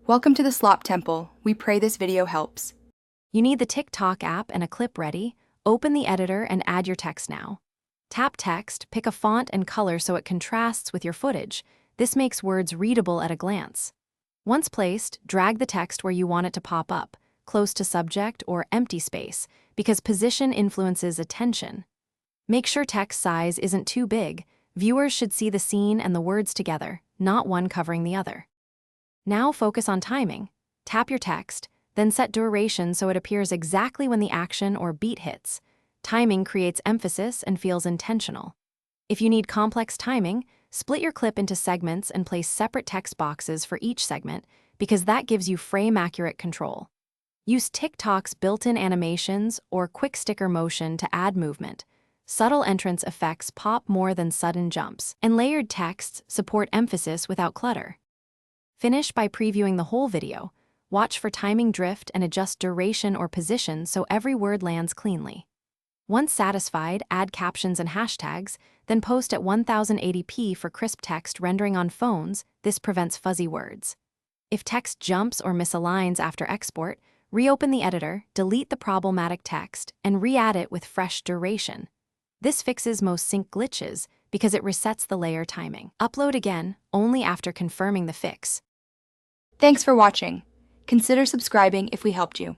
Welcome to the Slop Temple. We pray this video helps. You need the TikTok app and a clip ready. Open the editor and add your text now. Tap text, pick a font and color so it contrasts with your footage. This makes words readable at a glance. Once placed, drag the text where you want it to pop up, close to subject or empty space, because position influences attention. Make sure text size isn't too big. Viewers should see the scene and the words together, not one covering the other. Now focus on timing. Tap your text, then set duration so it appears exactly when the action or beat hits. Timing creates emphasis and feels intentional. If you need complex timing, split your clip into segments and place separate text boxes for each segment, because that gives you frame-accurate control. Use TikTok's built-in animations or quick sticker motion to add movement. Subtle entrance effects pop more than sudden jumps, and layered texts support emphasis without clutter. Finish by previewing the whole video. Watch for timing drift and adjust duration or position so every word lands cleanly. Once satisfied, add captions and hashtags, then post at 1080p for crisp text rendering on phones. This prevents fuzzy words. If text jumps or misaligns after export, reopen the editor, delete the problematic text, and re-add it with fresh duration. This fixes most sync glitches because it resets the layer timing. Upload again, only after confirming the fix. Thanks for watching. Consider subscribing if we helped you.